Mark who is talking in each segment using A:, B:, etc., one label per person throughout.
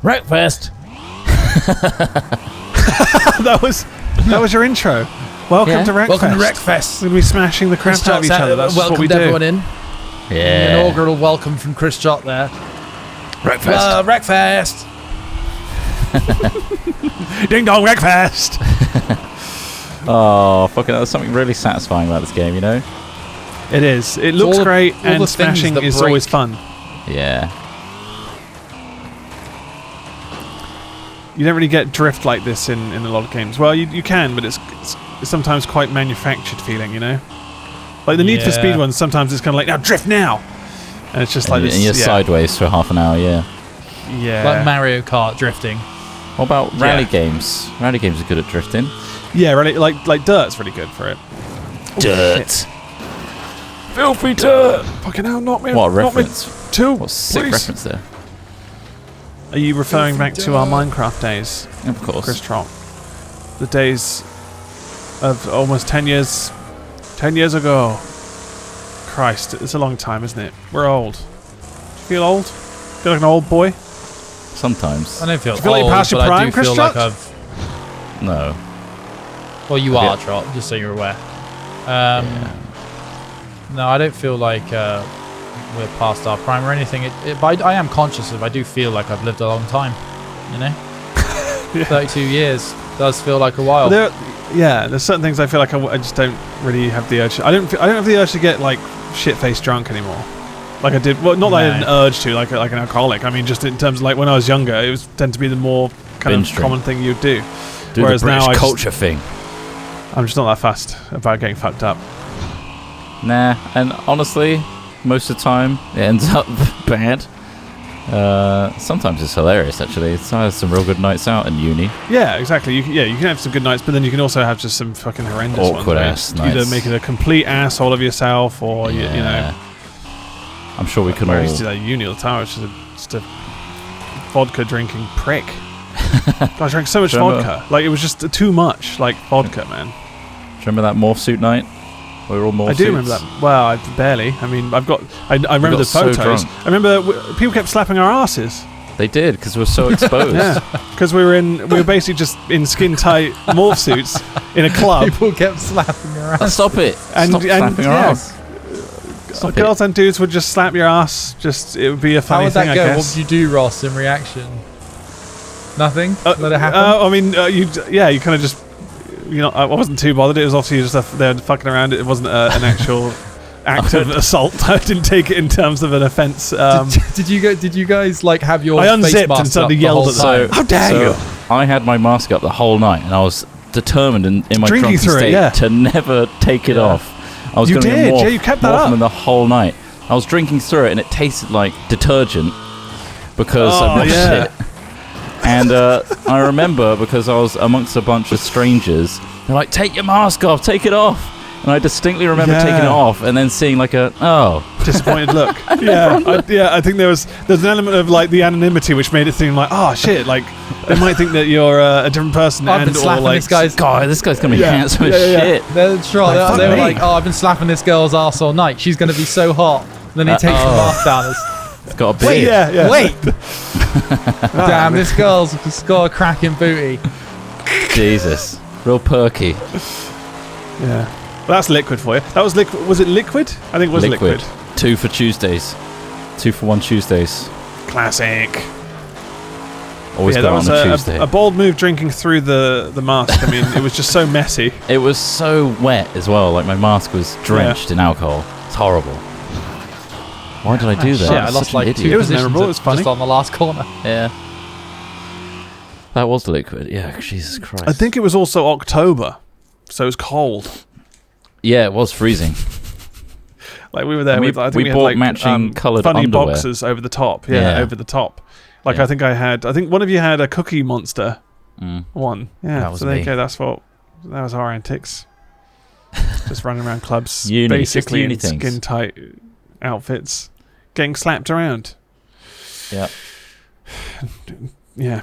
A: Wreckfest.
B: that was your intro. Welcome to Wreckfest.
A: Welcome to Wreckfest.
B: We'll be smashing the crap out of each other. That's what we do.
A: Everyone in.
C: Yeah.
A: Inaugural welcome from Chris Jott there.
C: Wreckfest.
A: Wreckfest.
B: Ding dong, Wreckfest.
C: Oh, fucking! There's something really satisfying about this game, you know.
B: It is. It looks great, and smashing is always fun.
C: Yeah.
B: You don't really get drift like this in a lot of games. Well, you can, but it's sometimes quite manufactured feeling, you know? Like the Need for Speed ones, sometimes it's kind of like, now drift now! And it's just like this.
C: And you're sideways for half an hour, yeah.
B: Yeah.
A: Like Mario Kart drifting.
C: What about rally games? Rally games are good at drifting.
B: Yeah, really, like Dirt's really good for it.
C: Dirt.
B: Filthy dirt! Fucking hell, not me.
C: What a reference.
B: What
C: sick reference there.
B: Are you referring back to our Minecraft days?
C: Of course.
B: Chris Trott. The days of almost 10 years. 10 years ago. Christ, it's a long time, isn't it? We're old. Do you feel old? Feel like an old boy?
C: Sometimes.
A: I don't feel
B: Do you feel like you passed your prime, Chris Trott?
C: No.
A: Well, you are, Trott, just so you're aware. No, I don't feel like we're past our prime or anything. But I am conscious of. I do feel like I've lived a long time. You know, 32 years does feel like a while.
B: There's certain things I feel like I just don't really have the urge. I don't have the urge to get like shit-faced drunk anymore. Like I did. Well, not that I had an urge to, like an alcoholic. I mean, just in terms of like when I was younger, it was tend to be the more kind of common thing you'd do.
C: Whereas the British now culture thing.
B: I'm just not that fussed about getting fucked up.
C: Nah, and honestly, most of the time it ends up bad. Sometimes it's hilarious, actually. It's some real good nights out in uni.
B: Yeah, exactly. You can have some good nights, but then you can also have just some fucking horrendous
C: awkward
B: ones.
C: Ass nights.
B: Either make it a complete asshole of yourself, or you know.
C: I'm sure we can all.
B: I used to do that at uni all the time. It's just a vodka drinking prick. I drank so much vodka. Like it was just too much. Like vodka, man.
C: Do you remember that morph suit night? We were all morph suits.
B: I do remember that. Well, I barely. I mean, I remember the photos. I remember people kept slapping our asses.
C: They did because we were so exposed.
B: Yeah, because we were basically just in skin tight morph suits in a club.
A: People kept slapping your ass.
C: Stop it! Stop slapping our ass.
B: Girls and dudes would just slap your ass. It would be a funny thing.
A: How would that go? What would you do, Ross, in reaction? Nothing. Let it happen.
B: I mean, you kind of just. I wasn't too bothered. It was obviously just they're fucking around. It wasn't an actual act of assault. I didn't take it in terms of an offence.
A: Did you guys like have your?
B: I
A: face
B: unzipped
A: mask
B: and suddenly yelled at them. How dare you!
C: I had my mask up the whole night, and I was determined in my drunken state to never take it off. I was going to morph,
B: you kept that up
C: the whole night. I was drinking through it, and it tasted like detergent because I brushed it. And I remember because I was amongst a bunch of strangers, they're like, "Take your mask off, take it off." And I distinctly remember taking it off and then seeing like
B: disappointed look. I think there's an element of like the anonymity which made it seem like, oh shit, like they might think that you're a different person.
A: I've been slapping
C: like,
A: this guy's
C: this guy's gonna be handsome as shit.
A: They were like, oh, I've been slapping this girl's ass all night. She's gonna be so hot. And then he takes the mask down.
C: It's got a beard.
A: Wait. Damn, this girl's got a cracking booty.
C: Jesus, real perky.
B: Yeah. Well, that's liquid for you. That was liquid. Was it liquid? I think it was liquid.
C: 2 for Tuesdays. 2 for 1 Tuesdays.
B: Classic.
C: Always go on a Tuesday.
B: A bold move drinking through the mask. I mean, it was just so messy.
C: It was so wet as well. Like my mask was drenched in alcohol. It's horrible. Why did I do that?
A: Yeah, I lost like 2
B: It was memorable. It was funny.
A: Just on the last corner.
C: Yeah. That was liquid. Yeah, Jesus Christ.
B: I think it was also October, so it was cold.
C: Yeah, it was freezing.
B: Like we were there.
C: We
B: had
C: bought
B: like,
C: matching coloured
B: funny
C: underwear.
B: boxes over the top. Yeah, over the top. Like I think one of you had a Cookie Monster one. Yeah,
C: that was
B: there
C: me.
B: you go. That was our antics. Just running around clubs,
C: uni,
B: basically in
C: things.
B: Skin tight outfits, getting slapped around.
C: Yeah.
B: Yeah,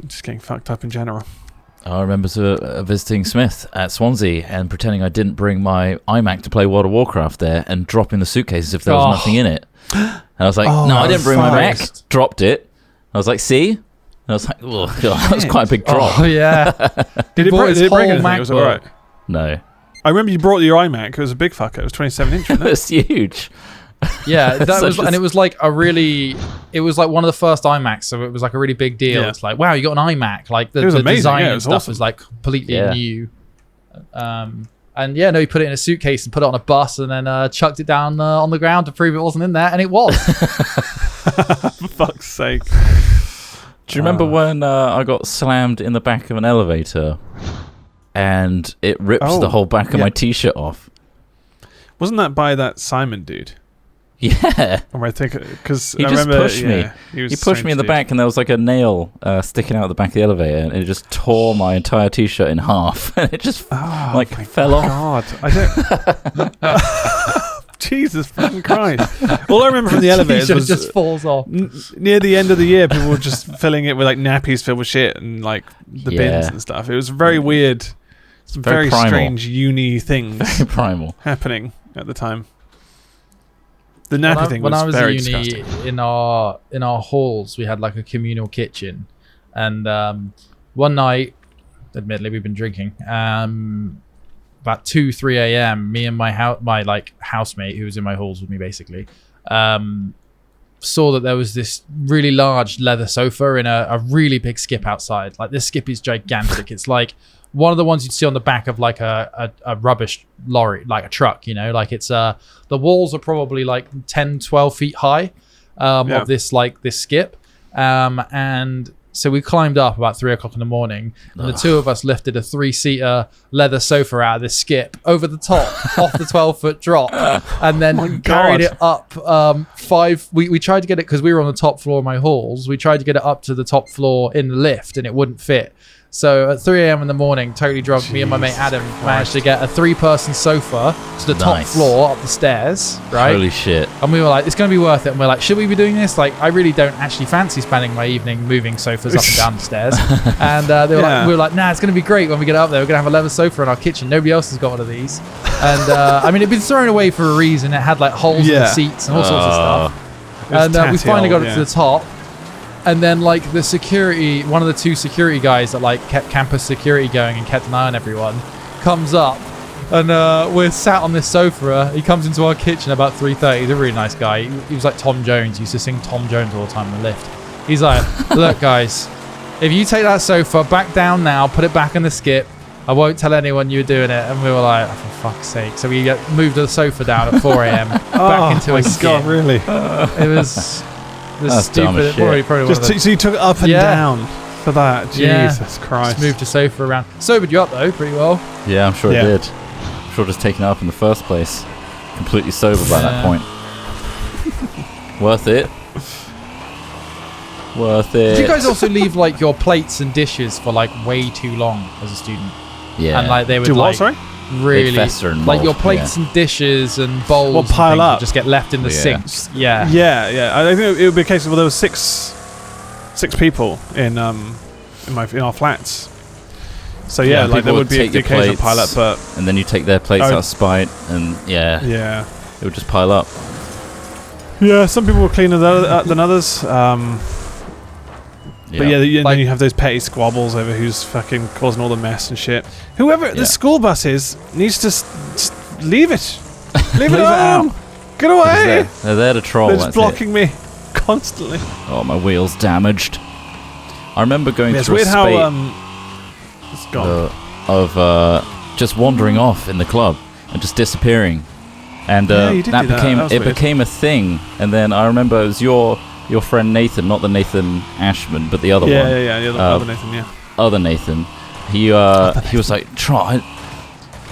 B: just getting fucked up in general.
C: I remember visiting Smith at Swansea and pretending I didn't bring my iMac to play World of Warcraft there and dropping the suitcase as if there was nothing in it. And I was like, no, I didn't bring my Mac. Dropped it. I was like, see? I was like, oh, God, that was quite a big drop.
A: Oh yeah.
B: Did it break anything?
A: MacBook.
B: Was it alright?
C: No.
B: I remember you brought your iMac. It was a big fucker. It was 27-inch.
C: It was huge.
A: Yeah, and it was like it was like one of the first iMacs, so it was like a really big deal.
B: Yeah.
A: It's like, wow, you got an iMac. Like the
B: amazing.
A: design
B: Yeah, it
A: and
B: was
A: stuff
B: awesome.
A: was like completely new. And yeah, no, he put it in a suitcase and put it on a bus and then chucked it down on the ground to prove it wasn't in there, and it was.
B: For fuck's sake.
C: Do you remember when I got slammed in the back of an elevator and it ripped the whole back of my t-shirt off?
B: Wasn't that by that Simon dude?
C: Yeah.
B: Or I think because
C: He
B: I
C: just
B: remember,
C: pushed me.
B: He
C: He pushed me in the back and there was like a nail sticking out of the back of the elevator and it just tore my entire t-shirt in half and it just fell off.
B: God, I don't. Jesus fucking Christ! All I remember from the elevators was
A: just falls off.
B: Near the end of the year, people were just filling it with like nappies filled with shit and like the bins and stuff. It was very weird. Some very strange uni things
C: Very primal.
B: happening at the time. The nappy thing was very disgusting.
A: In our halls, we had like a communal kitchen, and one night, admittedly, we've been drinking. About 2-3 a.m., me and my housemate, who was in my halls with me, basically, saw that there was this really large leather sofa in a really big skip outside. Like this skip is gigantic. It's like one of the ones you'd see on the back of like a rubbish lorry, like a truck, you know, like it's the walls are probably like 10-12 feet high of this skip, and so we climbed up about 3 o'clock in the morning, and the two of us lifted a 3-seater leather sofa out of this skip over the top off the 12-foot drop, and then carried it up we tried to get it because we were on the top floor of my halls. We tried to get it up to the top floor in the lift and it wouldn't fit. So at 3 a.m. in the morning, totally drunk, me and my mate Adam managed to get a 3-person sofa to the top floor up the stairs, right?
C: Holy shit.
A: And we were like, it's going to be worth it. And we're like, should we be doing this? Like, I really don't actually fancy spending my evening moving sofas up and down the stairs. And we were like, nah, it's going to be great when we get up there. We're going to have a leather sofa in our kitchen. Nobody else has got one of these. And I mean, it'd been thrown away for a reason. It had like holes in the seats and all sorts of stuff. And we finally got it to the top. And then like the security, one of the two security guys that like kept campus security going and kept an eye on everyone, comes up and we're sat on this sofa. He comes into our kitchen about 3:30. He's a really nice guy. He was like Tom Jones. He used to sing Tom Jones all the time in the lift. He's like, look guys, if you take that sofa back down now, put it back in the skip, I won't tell anyone you were doing it. And we were like, oh, for fuck's sake. So we moved the sofa down at 4 a.m. back into a skip.
B: God, really?
A: It was...
C: That's
A: stupid.
B: So you took it up and down for that? Jesus Christ!
A: Just moved the sofa around. Sobered you up though, pretty well.
C: Yeah, I'm sure it did. I'm sure just taking it up in the first place. Completely sober by that point. Worth it. Worth it.
A: Did you guys also leave like your plates and dishes for like way too long as a student?
C: Yeah.
A: And like they would
B: Do
A: like
B: what, sorry?
A: really
C: fester and
A: like
C: mold,
A: your plates and dishes and bowls
B: Well, pile
A: and things
B: up.
A: would just get left in the sinks. Yeah.
B: I think it would be a case of, well, there was six people in our flats. So like there would be the occasional pile up, but
C: and then you take their plates out of spite, and it would just pile up.
B: Yeah, some people were cleaner than others. But then you have those petty squabbles over who's fucking causing all the mess and shit. Whoever the school bus is needs to leave it. Leave it alone. Get away.
C: They're there to troll.
B: They're just blocking me constantly.
C: Oh, my wheel's damaged. I remember going through
B: it's
C: a
B: weird
C: spate
B: how it's gone.
C: of just wandering off in the club and just disappearing, and that became a thing. And then I remember it was your friend Nathan, not the Nathan Ashman, but the other one.
B: The other Nathan,
C: Other Nathan. He was like, try.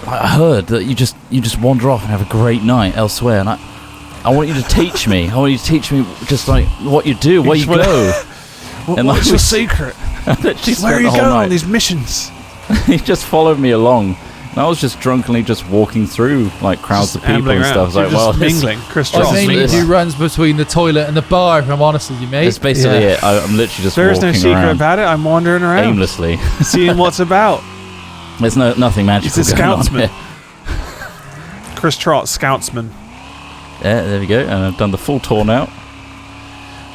C: I heard that you just wander off and have a great night elsewhere, and I want you to teach me. I want you to teach me just like what you do, where you go.
B: What's your secret? Where are you going on these missions?
C: He just followed me along. And I was just drunkenly just walking through like crowds of people and stuff. I was like,
B: mingling. Chris
A: I think he runs between the toilet and the bar, if I'm honest with you, mate.
C: That's basically it. I'm literally just
B: There is
C: walking
B: no secret
C: around
B: about it. I'm wandering around.
C: aimlessly.
B: Seeing what's about.
C: There's nothing magical
B: He's a
C: going on
B: scoutsman.
C: here.
B: Chris Trott, scoutsman.
C: Yeah, there we go. And I've done the full tour now.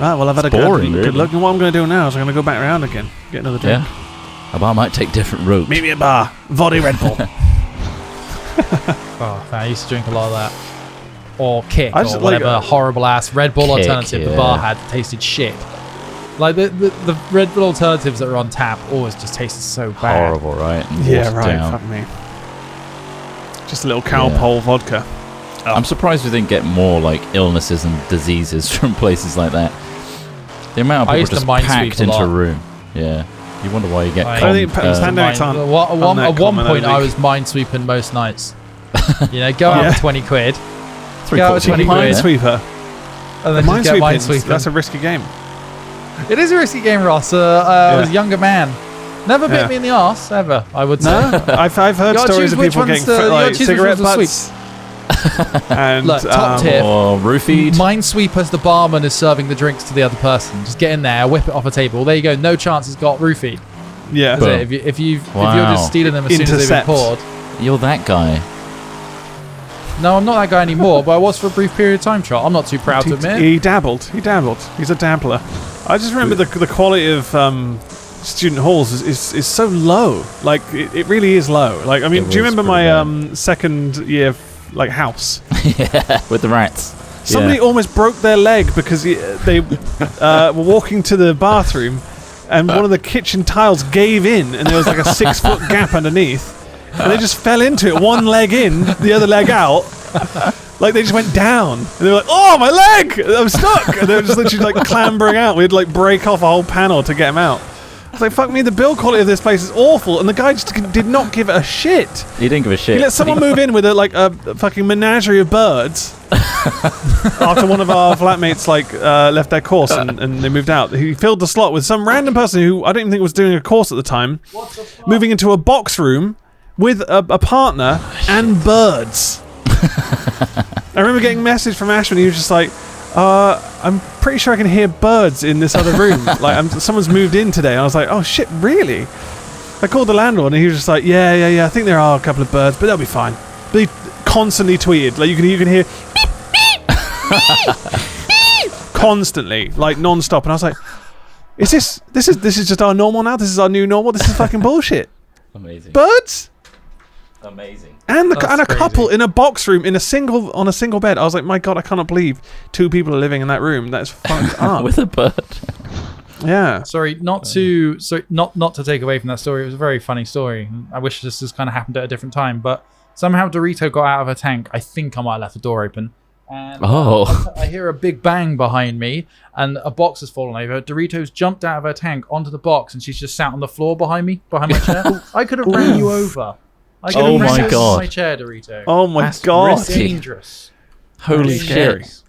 B: Right, well, I've had
C: It's
B: a
C: boring,
B: good
C: really.
B: look. And what I'm going to do now is I'm going to go back around again, get another drink.
C: Yeah. I might take different route.
B: Meet me at bar. Voddy Red Bull.
A: Oh, man, I used to drink a lot of that. Or Kick,
B: I
A: or
B: just
A: whatever
B: like,
A: horrible ass Red Bull
C: Kick,
A: alternative the
C: yeah.
A: bar had tasted shit. Like the Red Bull alternatives that are on tap always just tasted so bad.
C: Horrible, right? And
B: Yeah,
C: watered
B: right.
C: down.
B: Fuck me. Just a little cowpole vodka. Oh.
C: I'm surprised we didn't get more like illnesses and diseases from places like that. The amount of
A: I
C: people
A: used to
C: just
A: mind
C: packed
A: sweep a
C: into a
A: lot.
C: room. Yeah. You wonder why you get
A: I
B: don't think pandemics
A: At
B: aren't
A: one
B: that common,
A: point,
B: I
A: I
B: think.
A: was mine sweeping most nights. Go out
B: Yeah.
A: with 20 quid,
C: three-quarters of
A: 20
C: a pint,
A: quid.
C: yeah?
B: Minesweeper.
A: and then just get mine
B: Minesweeping.
A: sweeping.
B: That's a risky game.
A: It is a risky game, Ross. I was a younger man. Never bit
B: Yeah.
A: me in the arse, ever, I would say.
B: No, I've heard
A: You gotta
B: stories
A: choose
B: of
A: which
B: people
A: one's
B: getting
A: the- you
B: like
A: gotta choose which
B: cigarette
A: one's the
B: butts. And
A: Look, top tip.
C: Or roofied.
A: Minesweeper as the barman is serving the drinks to the other person. Just get in there, whip it off a table. There you go. No chance it's got roofied.
B: Yeah.
A: That's
C: Boom.
A: it. If you're
C: Wow.
A: just stealing them as soon as they've been
B: Intercept.
A: poured.
C: You're that guy.
A: No, I'm not that guy anymore, but I was for a brief period of time, Trot. I'm not too proud to admit.
B: He dabbled. He's a dabbler. I just remember the quality of student halls is so low. Like it really is low. Like I mean,
C: It
B: do you
C: was
B: remember
C: pretty
B: my second year like house?
C: Yeah, with the rats.
B: Somebody
C: Yeah.
B: almost broke their leg because they were walking to the bathroom, and one of the kitchen tiles gave in, and there was like a 6-foot gap underneath, and they just fell into it. One leg in, the other leg out. Like they just went down, and they were like, "Oh, my leg! I'm stuck!" And they were just literally like clambering out. We'd like break off a whole panel to get them out. I was like, "Fuck me!" The build quality of this place is awful, and the guy just did not give it a shit.
C: He didn't give a shit.
B: He let someone move in with a fucking menagerie of birds. After one of our flatmates left their course and they moved out, he filled the slot with some random person who I don't even think was doing a course at the time, moving into a box room with a partner and birds. I remember getting a message from Ashman. He was just like, I'm pretty sure I can hear birds in this other room. Someone's moved in today. And I was like, oh shit, really? I called the landlord and he was just like, yeah, I think there are a couple of birds, but they'll be fine. But he constantly tweeted, like you can hear constantly, like non-stop. And I was like, this is just our normal now? This is our new normal? This is fucking bullshit.
C: Amazing.
B: Birds?
C: Amazing.
B: And
A: That's
B: a couple
A: crazy.
B: in a box room on a single bed. I was like, my God, I cannot believe 2 people are living in that room. That's fucked up.
C: With a bird.
B: Yeah.
A: Sorry, not to take away from that story. It was a very funny story. I wish this has kind of happened at a different time, but somehow Dorito got out of her tank. I think I might have left the door open. And I hear a big bang behind me, and a box has fallen over. Dorito's jumped out of her tank onto the box, and she's just sat on the floor behind my chair. I could have ran you over. I could
C: Oh
A: have ran
C: my
A: you over
C: God.
A: my chair, Dorito.
B: Oh my
C: That's
B: God.
C: risky.
A: Dangerous.
C: Holy
A: Scary.
C: shit.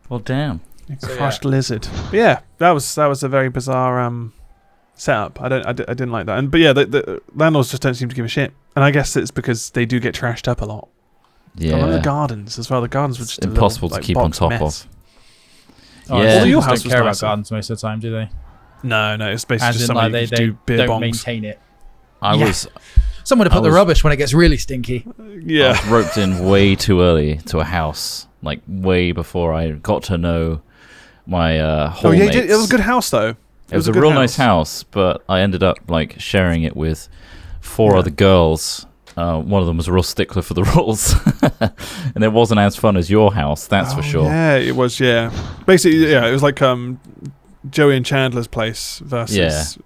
C: Well, damn.
B: Crushed lizard. But yeah, that was a very bizarre setup. I didn't like that. But yeah, the landlords just don't seem to give a shit. And I guess it's because they do get trashed up a lot.
C: Yeah.
B: I love the gardens as well. The gardens were
C: It's
B: just
C: impossible
B: a little,
C: to keep on
B: box
C: top
B: mess.
C: of.
A: Oh,
C: Yeah.
A: Although your
B: Your
A: house
B: house
A: don't
B: was
A: care
B: nicer.
A: about gardens most of the time, do they?
B: No, it's basically
A: As
B: just
A: in,
B: somebody
A: like,
B: who
A: they
B: do beer
A: don't
B: bongs.
A: maintain it.
C: I
A: Yeah.
C: was
A: Someone to
C: I
A: put the
C: was-
A: rubbish when it gets really stinky.
C: I
B: Yeah.
C: was roped in way too early to a house, like way before I got to know my
B: Oh yeah,
C: hallmates.
B: it was a good house though.
C: It was a
B: good
C: real nice house, but I ended up like sharing it with 4 other girls. One of them was a real stickler for the rules, and it wasn't as fun as your house, that's for sure.
B: Yeah, it was. Yeah, basically, yeah, it was like Joey and Chandler's place versus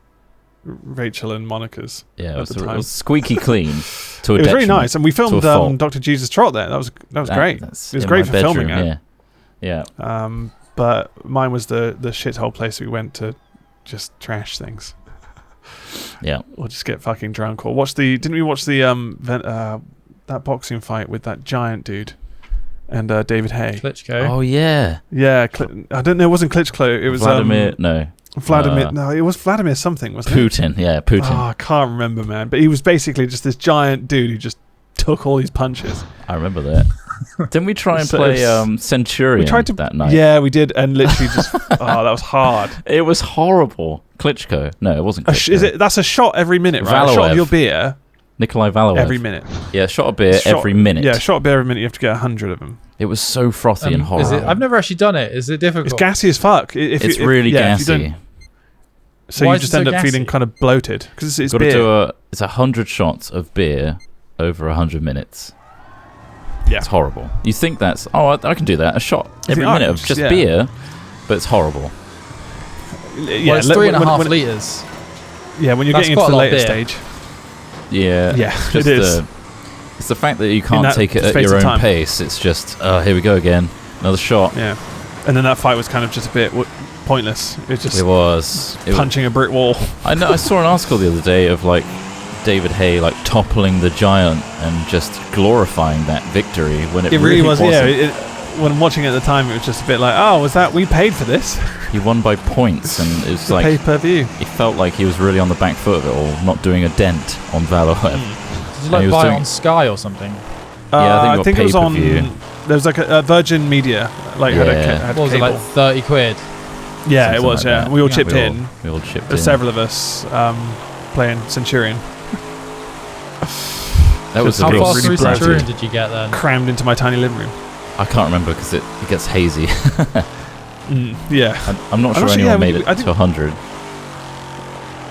B: Rachel and Monica's.
C: Yeah,
B: at
C: it was,
B: the time.
C: it was squeaky clean. To a
B: It was really
C: detriment
B: nice, and we filmed
C: to a fault.
B: Dr. Jesus Trot there. That was great.
C: That's
B: It was
C: in
B: great
C: my
B: for filming
C: bedroom,
B: it.
C: Yeah.
B: But mine was the shithole place we went to just trash things.
C: Yeah.
B: Or just get fucking drunk. Or didn't we watch the that boxing fight with that giant dude and David Hay?
A: Klitschko.
C: Oh yeah.
B: Yeah, I don't know. It wasn't Klitschko. It was
C: Vladimir. No.
B: Vladimir. No, it was Vladimir something, wasn't it?
C: Putin. Yeah, Putin.
B: Oh, I can't remember, man. But he was basically just this giant dude who just took all these punches.
C: I remember that. Didn't we try and
B: So
C: play
B: it's-
C: Centurion
B: We tried to
C: that night?
B: Yeah, we did, and literally just that was hard.
C: It was horrible. Klitschko. No, it wasn't Klitschko.
B: That's a shot every minute, right? A shot of
C: Valoev.
B: your beer.
C: Nikolai Valoev.
B: every minute.
C: Yeah, shot of beer every minute.
B: Yeah, shot of beer every minute. You have to get 100 of them.
C: It was so frothy and horrible.
A: I've never actually done it. Is it difficult?
B: It's gassy as fuck.
C: It's really gassy.
B: So you just end up feeling kind of bloated because it's beer.
C: It's 100 shots of beer over 100 minutes.
B: Yeah,
C: it's horrible. You think that's I can do that, a shot every minute of just beer, but it's horrible.
A: Yeah, it's 3.5 liters.
B: Yeah, when you're getting into the later stage.
C: Yeah,
B: it is.
C: It's the fact that you can't take it at your own pace. It's just, here we go again, another shot.
B: Yeah, and then that fight was kind of just a bit pointless. It was punching a brick wall.
C: I know. I saw an article the other day of like David Hay like toppling the giant and just glorifying that victory when it really was.
B: Yeah, when watching it at the time, it was just a bit like, oh, was that we paid for this?
C: He won by points, and it was like
B: pay-per-view.
C: He felt like he was really on the back foot of it all, not doing a dent on Valoev.
A: Did you like buy it on Sky or something?
B: I think it was on. There was like a Virgin Media, like had
A: what was
B: cable.
A: it, like 30 quid?
B: Yeah, something it was. Like we all chipped in.
C: We all chipped in.
B: There's several of us playing Centurion.
C: That was
A: how far through Centurion did you get then?
B: Crammed into my tiny living room.
C: I can't remember because it gets hazy.
B: Yeah,
C: I'm not sure anyone made it to 100.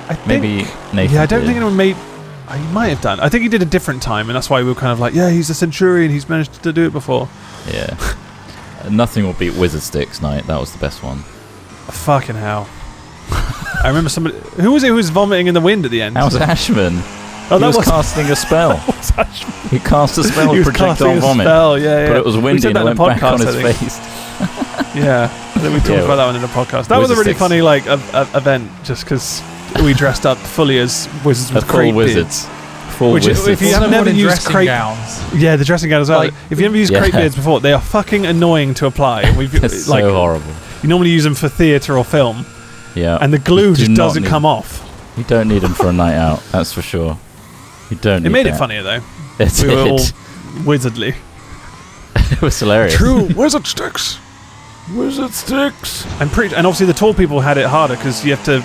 B: I think,
C: maybe Nathan.
B: Yeah, I don't think anyone made. He might have done. I think he did a different time, and that's why we were kind of like, yeah, he's a Centurion. He's managed to do it before.
C: Yeah. Nothing will beat Wizard Sticks Night. That was the best one.
B: Fucking hell. I remember somebody. Who was it who was vomiting in the wind at the end?
C: That was Ashman.
B: Oh,
C: he was casting a spell. He cast a spell of projectile vomit.
B: Spell, yeah.
C: But it was windy and it went back on his face.
B: Yeah. I think we talked about that one in the podcast. That was a really funny event just because we dressed up fully as wizards with crepe beards.
C: Full wizards.
B: If you have never used crepe
A: gowns.
B: Yeah, the dressing gown as well. Like, if you never used crepe beards before, they are fucking annoying to apply.
C: It's so horrible.
B: You normally use them for theatre or film.
C: Yeah.
B: And the glue just doesn't come off.
C: You don't need them for a night out, that's for sure. You don't need
B: It made
C: that.
B: it funnier though.
C: We
B: were all wizardly.
C: It was hilarious.
B: True wizard sticks. Wizard sticks. And obviously the tall people had it harder because you have to.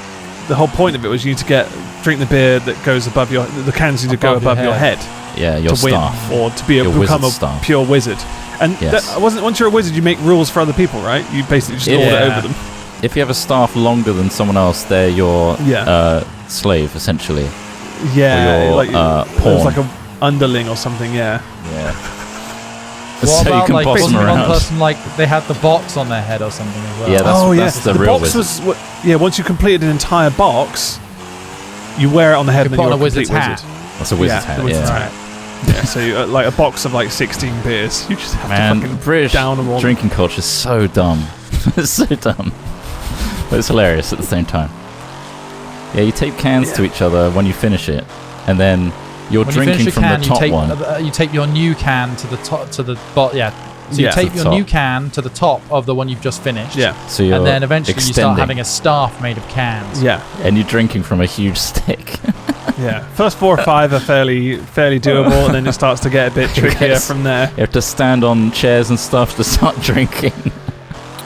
B: The whole point of it was you need to drink the beer that goes above the cans need to go above your head.
C: Yeah, your
B: to
C: staff.
B: win or to become a pure wizard. And that wasn't once you're a wizard, you make rules for other people, right? You basically just lord it over them.
C: If you have a staff longer than someone else, they're your slave essentially.
B: Yeah,
C: or your, pawn.
B: It's like an underling or something. Yeah.
A: What
C: so
A: about
C: you can boss them around.
A: One person they had the box on their head or something as well?
C: Yeah, that's the real
B: box
C: wizard.
B: was once you completed an entire box, you wear it on the head and then you're a complete wizard.
C: That's a wizard's hat.
B: Yeah, so you, like a box of like 16 beers, you just have to fucking
C: British
B: down them all.
C: Drinking culture is so dumb. It's so dumb, but it's hilarious at the same time. Yeah, you tape cans to each other when you finish it, and then you're drinking from the top one.
A: You tape your new can to the top, to the bottom. Yeah. So you tape your new can to the top of the one you've just finished.
B: Yeah.
C: So and
A: then eventually you start having a staff made of cans.
B: Yeah.
C: And you're drinking from a huge stick.
B: Yeah. First 4 or 5 are fairly doable, and then it starts to get a bit trickier from there.
C: You have to stand on chairs and stuff to start drinking.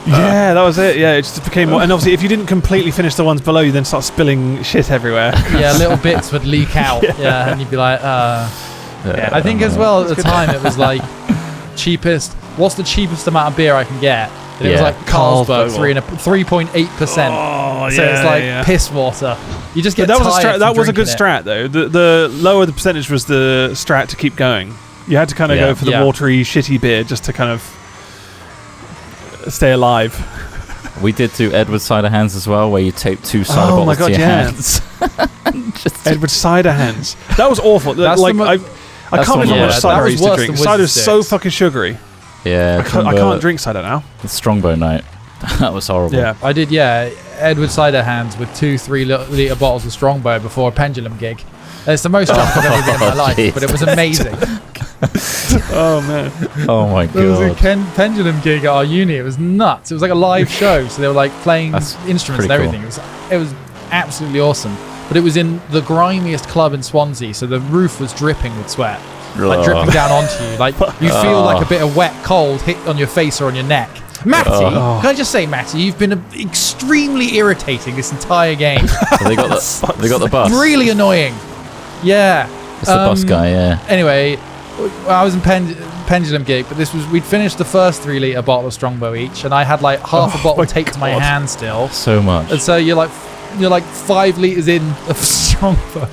B: Yeah, that was it. Yeah, it just became more. And obviously, if you didn't completely finish the ones below, you then start spilling shit everywhere.
A: Yeah, little bits would leak out. Yeah, and you'd be like, I think as well at the time it was like cheapest. What's the cheapest amount of beer I can get? And it was like Carlsberg, 3.8%.
B: Oh,
A: so it's like piss water. You just get
B: that
A: tired.
B: That was a good strat though. The lower the percentage was the strat to keep going. You had to kind of go for the watery, shitty beer just to kind of stay alive.
C: We did do Edward Cider Hands as well, where you tape 2 cider bottles to your hands.
B: Edward Cider Hands. That was awful. I can't remember how much cider I used to drink. Cider is so fucking sugary.
C: Yeah,
B: I can't drink cider now.
C: The Strongbow night. That was horrible.
A: Yeah, I did. Yeah, Edward Cider Hands with 2 3-litre bottles of Strongbow before a Pendulum gig. It's the most drunk I've ever been in my life, but it was amazing.
B: Oh man!
C: Oh my god!
A: There was a Pendulum gig at our uni. It was nuts. It was like a live show, so they were like playing instruments and everything. Cool. It was absolutely awesome. But it was in the grimiest club in Swansea, so the roof was dripping with sweat, like dripping down onto you. Like you feel like a bit of wet cold hit on your face or on your neck. Matty, can I just say, Matty, you've been extremely irritating this entire game.
C: So they got the bus.
A: Really annoying. Yeah.
C: It's the bus guy, yeah.
A: Anyway, I was in Pendulum Gig, but we'd finished the first 3 litre bottle of Strongbow each, and I had like half a bottle taped to my hand still.
C: So much.
A: And so you're like 5 litres in of Strongbow.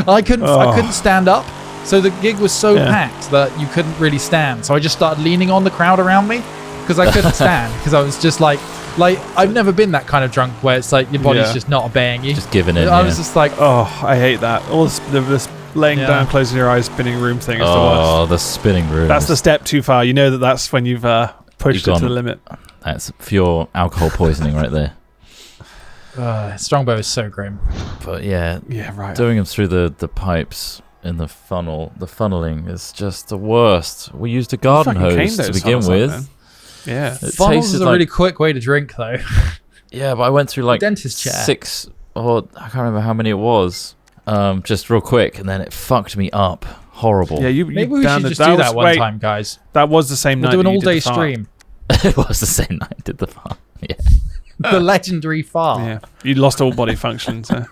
A: I couldn't stand up. So the gig was so packed that you couldn't really stand. So I just started leaning on the crowd around me because I couldn't stand, because I was just like I've never been that kind of drunk where it's like your body's just not obeying you.
C: Just giving in.
A: I was just like,
B: oh, I hate that. All this laying down, closing your eyes, spinning room thing is the worst.
C: Oh, the spinning room.
B: That's the step too far. You know that's when you've pushed it to the limit.
C: That's pure alcohol poisoning right there.
A: Strongbow is so grim.
C: But yeah,
B: right.
C: Doing them through the pipes in the funnel, the funneling is just the worst. We used a garden hose to begin with.
A: Funnels is a really quick way to drink, though.
C: Yeah, but I went through like
A: dentist chair.
C: 6, or I can't remember how many it was. Just real quick, and then it fucked me up. Horrible.
B: Yeah,
A: maybe we should just do that one time, guys.
B: That was the same night.
A: We'll do an all-day stream.
C: It was the same night. Did the fart? Yeah.
A: The legendary fart.
B: Yeah, you lost all body function. So.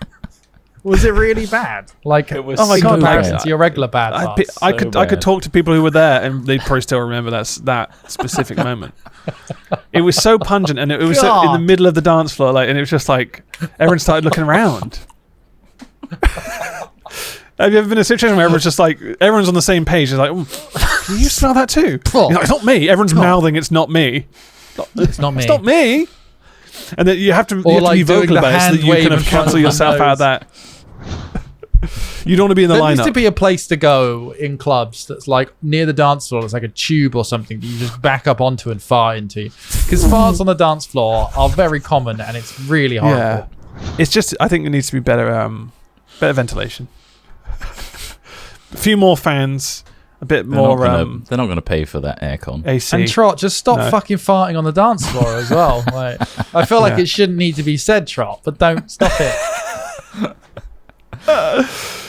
A: Was it really bad? Like,
C: it was
A: in comparison to your regular bad farts.
B: I could talk to people who were there, and they'd probably still remember that specific moment. It was so pungent, and it was so in the middle of the dance floor, like, and it was just like everyone started looking around. Have you ever been in a situation where everyone's just like, everyone's on the same page? It's like, can you smell that too? Like, it's not me. Everyone's mouthing, it's not me.
A: It's not me.
B: It's not me. And then you have to be vocal about it so that you kind of cancel yourself out of that. You don't want to be in the lineup.
A: There needs to be a place to go in clubs that's like near the dance floor. It's like a tube or something that you just back up onto and fart into. Because farts on the dance floor are very common, and it's really horrible.
B: Yeah. It's just, I think it needs to be better ventilation. A few more fans, a bit more.
C: They're not going to pay for that aircon.
B: AC.
A: And Trot, just stop fucking farting on the dance floor as well. Like, I feel like it shouldn't need to be said, Trot, but don't stop it.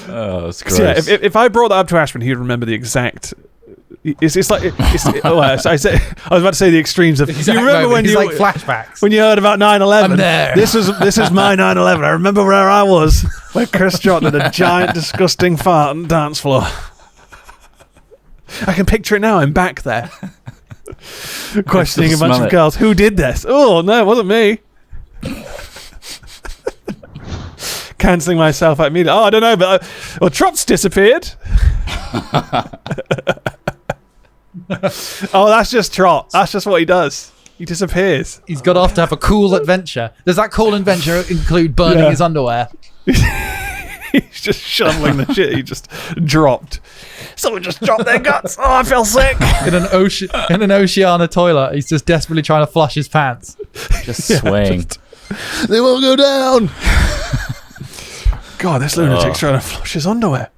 C: Oh, it's gross.
B: So yeah, if I brought that up to Ashman, he'd remember the exact. It's like I was about to say the extremes of. You remember when you
A: like flashbacks
B: when you heard about 9/11?
A: I'm there.
B: This is my 9/11. I remember where I was, where Chris Trot had a giant, disgusting fart on the dance floor. I can picture it now. I'm back there, questioning a bunch of girls. Who did this? Oh no, it wasn't me. Cancelling myself out immediately. Oh, I don't know, but Trot's disappeared. Oh, that's just Trot. That's just what he does. He disappears.
A: He's got off to have a cool adventure. Does that cool adventure include burning his underwear?
B: He's just shoveling the shit he just dropped. Someone just dropped their guts. Oh, I feel sick.
A: In an Oceana toilet, he's just desperately trying to flush his pants.
C: Just swaying.
B: They won't go down. God, this lunatic's trying to flush his underwear.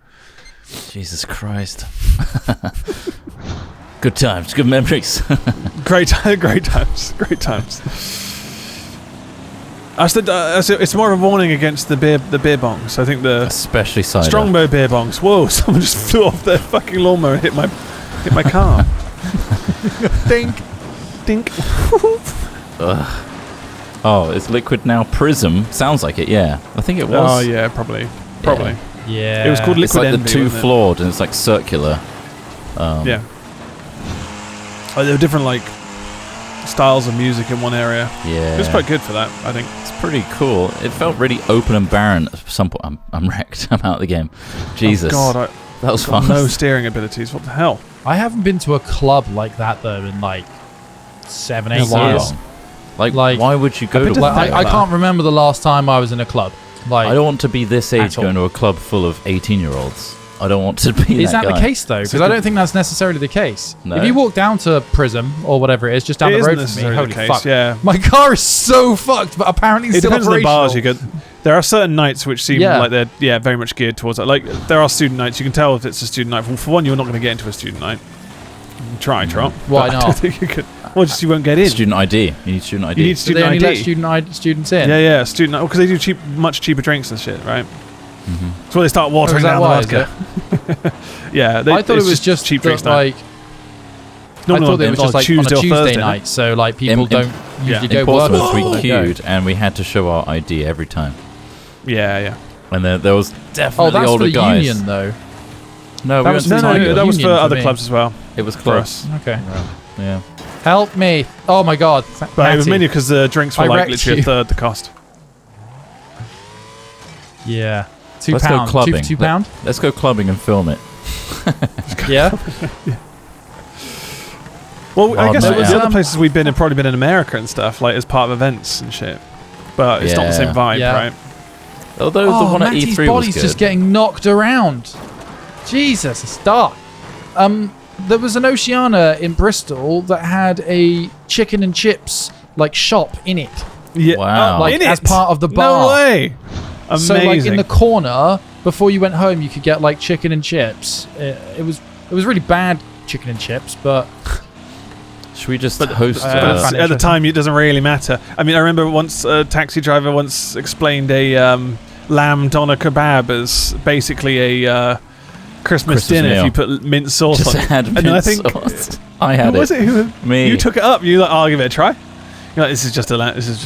C: Jesus Christ. Good times, good memories.
B: Great times. It's more of a warning against the beer bongs. I think
C: especially cider.
B: Strongbow beer bongs. Whoa! Someone just flew off their fucking lawnmower and hit my car. Dink.
C: Ugh. Oh, it's liquid now. Prism sounds like it. Yeah, I think it was.
B: Oh yeah, probably.
A: Yeah.
B: It was called Liquid
C: It's like
B: Envy,
C: the two floored, and it's like circular.
B: Yeah. Oh, there were different like styles of music in one area.
C: Yeah,
B: it was quite good for that. I think
C: it's pretty cool. It felt really open and barren at some point. I'm wrecked. I'm out of the game. Jesus.
B: Oh God,
C: that was fun.
B: No steering abilities. What the hell?
A: I haven't been to a club like that though in like 7-8 years.
C: Like, why would you go to?
A: I can't remember the last time I was in a club. Like,
C: I don't want to be this age going to a club full of 18-year-olds. I don't want to be.
A: Is that the case though? Because I don't think that's necessarily the case.
C: No.
A: If you walk down to Prism or whatever it is, just down the road from me, holy fuck!
B: Yeah,
A: my car is so fucked, but apparently
B: it
A: still
B: depends on the bars you
A: go.
B: go. There are certain nights which seem like they're very much geared towards that. Like there are student nights. You can tell if it's a student night. Well, for one, you're not going to get into a student night. Try, Trot.
A: Why not?
B: I don't think you could. Well, just you won't get in.
C: Student ID. You need student ID.
B: You need student
A: ID.
B: They only
A: let students in.
B: Yeah, student. Because they do much cheaper drinks and shit, right? Mm-hmm. So they start watering down the vodka. Yeah,
A: I thought it was just
B: cheap drinks.
A: Like,
B: I
A: thought it was just like
B: Tuesday
A: on a Tuesday
B: Thursday,
A: night, so like people don't usually go
C: in
A: work.
C: Portsmouth, we queued and we had to show our ID every time.
B: Yeah.
C: And there was definitely older guys.
A: Union though.
C: No,
A: That was
C: we went to Tiger.
B: that was for
A: Union for
B: other
A: me.
B: clubs as well.
C: It was
B: For
C: close.
B: us.
A: Okay.
C: Yeah.
A: Help me. Oh my God.
B: But it was
A: Matty.
B: mainly because the drinks were
A: I
B: like
A: wrecked
B: literally
A: you.
B: a third the cost.
A: Yeah. £2.
C: Let's go clubbing.
A: £2.
C: Let's go clubbing and film it.
A: Yeah.
B: Well, I
C: Wild
B: guess
C: night
B: the
C: out.
B: other places we've been have probably been in America and stuff, like as part of events and shit. But it's not the same
C: Yeah.
B: vibe,
A: Yeah.
B: right?
C: Although the
A: Oh,
C: one at
A: Matty's
C: E3 was
A: body's
C: good.
A: just getting knocked around. Jesus, it's dark. There was an Oceana in Bristol that had a chicken and chips like shop in it,
B: Yeah.
C: Wow.
B: Oh,
A: like
B: in
A: as
B: it?
A: part of the bar.
B: No way. Amazing.
A: So like in the corner before you went home, you could get like chicken and chips. It was really bad chicken and chips, but
C: Should we just host?
A: I
B: But
A: found it
B: at the
A: interesting.
B: time, it doesn't really matter. I mean, I remember once a taxi driver once explained a lamb doner kebab as basically a Christmas dinner
C: meal.
B: if you put mint sauce
C: just
B: on it.
C: had
B: And I
C: mint
B: think
C: sauce. I had
B: who was it? Who,
C: Me.
B: You took it up. You like, oh, I'll give it a try. You're like, this is just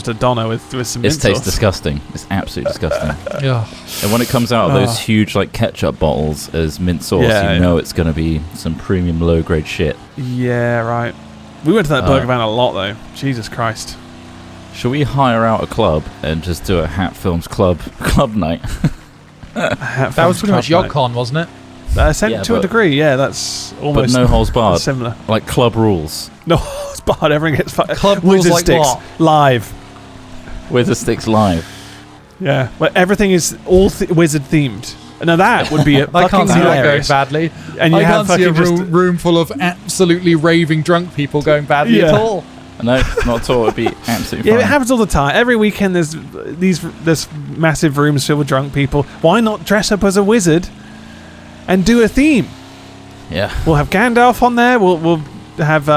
B: a doner with some
C: It
B: mint
C: tastes
B: sauce.
C: disgusting. It's absolutely disgusting.
A: yeah.
C: And when it comes out of
B: Oh.
C: those huge like ketchup bottles as mint sauce,
B: Yeah,
C: you know it's going to be some premium low grade shit.
B: Yeah, right. We went to that burger van a lot though. Jesus Christ.
C: Should we hire out a club and just do a Hat Films club night?
A: That was pretty much YogCon, wasn't it?
B: To a
C: but-
B: degree, yeah. That's
C: But
B: almost
C: no holes barred.
B: similar.
C: Like club rules.
B: No holes barred. Everyone gets
A: Club rules
B: Wizard
A: like
B: sticks
A: what?
B: live.
C: With the sticks live.
B: Yeah, well, everything is all wizard themed. Now that would be
A: I
B: fucking
A: can't see that going
B: hilarious.
A: badly.
B: And you
A: I
B: have
A: can't see a
B: fucking just
A: room full of absolutely raving drunk people going badly at
B: Yeah.
A: all.
C: No, not at all. It'd be absolutely
B: yeah,
C: fine.
B: it happens all the time. Every weekend there's massive rooms filled with drunk people. Why not dress up as a wizard and do a theme?
C: Yeah.
B: We'll have Gandalf on there. We'll have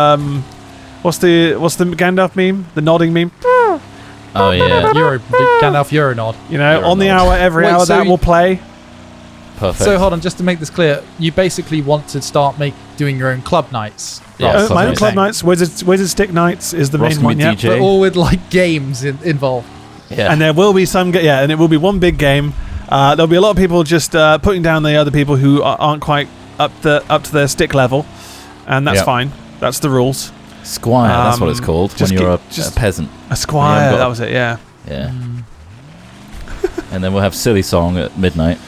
B: what's the Gandalf meme? The nodding meme.
C: Oh yeah.
A: Gandalf Euronod.
B: You know,
C: Euronod.
B: on the hour, every
A: Wait,
B: hour
A: so
B: that will play.
C: Perfect.
A: So hold on, just to make this clear, you basically want to start doing your own club nights.
C: Yeah,
A: rather
C: club
B: My own
C: nights.
B: club nights, wizard stick nights is the
C: Ross
B: main
C: can
B: one.
C: be
B: Yeah.
C: DJ.
A: But all with like games involved.
C: yeah.
B: And there will be and it will be one big game. There'll be a lot of people just putting down the other people who aren't quite up to their stick level, and that's
C: Yep.
B: fine. That's the rules.
C: Squire, that's what it's called when
B: just
C: you're a
B: just-
C: peasant.
B: A squire,
C: Yeah, I've got-
B: that was it. Yeah.
C: Yeah. And then we'll have Silly Song at midnight.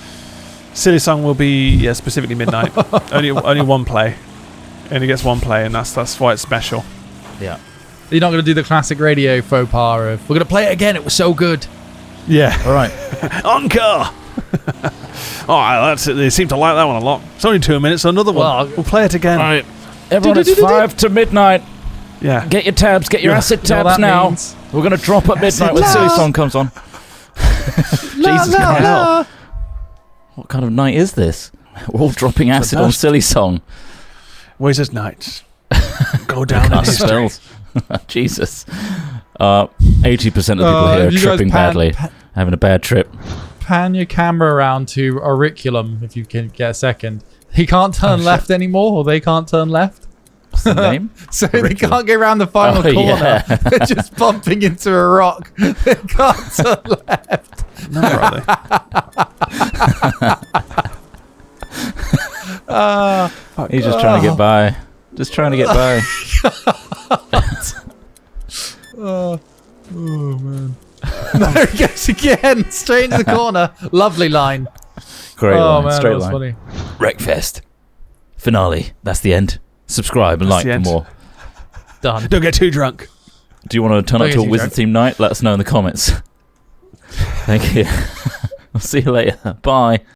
B: Silly song will be specifically midnight. only one play. Only gets one play, and that's why it's special.
C: Yeah.
A: You're not going to do the classic radio faux pas of, we're going to play it again, it was so good.
B: Yeah.
C: All right.
B: Encore. That's it. They seem to like that one a lot. It's only 2 minutes. So another one.
A: Well,
B: We'll play it again.
C: All right. Everyone, it's 5 to midnight.
B: Yeah.
C: Get your tabs. Get your
B: Yeah.
C: acid
A: You know what
C: tabs
A: that
C: now.
A: means?
C: We're going to drop at midnight when Silly Song comes on. Jesus Christ. What kind of night is this? We're all dropping acid on
B: best.
C: Silly Song.
B: Wizard Nights. Go down in
C: Can't
B: history.
C: spell. Jesus. 80% of people here are
A: you guys
C: tripping badly. Having a bad trip.
A: Pan your camera around to Auriculum if you can get a second. He can't turn left anymore, or they can't turn left.
C: What's the name?
A: So they
C: Auriculum.
A: can't get around the final
C: Oh,
A: corner.
C: yeah.
A: They're just bumping into a rock. They can't turn left.
B: No, brother.
C: He's just trying to get by. Just trying to get by.
A: Oh man. No, he goes again. Straight into the corner. Lovely line.
C: Great
A: oh
C: line.
A: man,
C: Straight
A: that was
C: line.
A: funny.
C: Wreckfest. Finale. That's the end. Subscribe and
B: That's
C: like
B: the
C: for
B: end.
C: more.
A: Done.
B: Don't get too drunk.
C: Do you want to turn
A: Don't
C: up
A: get
C: to a
A: too
C: Wizard
A: drunk.
C: Team night? Let us know in the comments. Thank you. I'll see you later. Bye.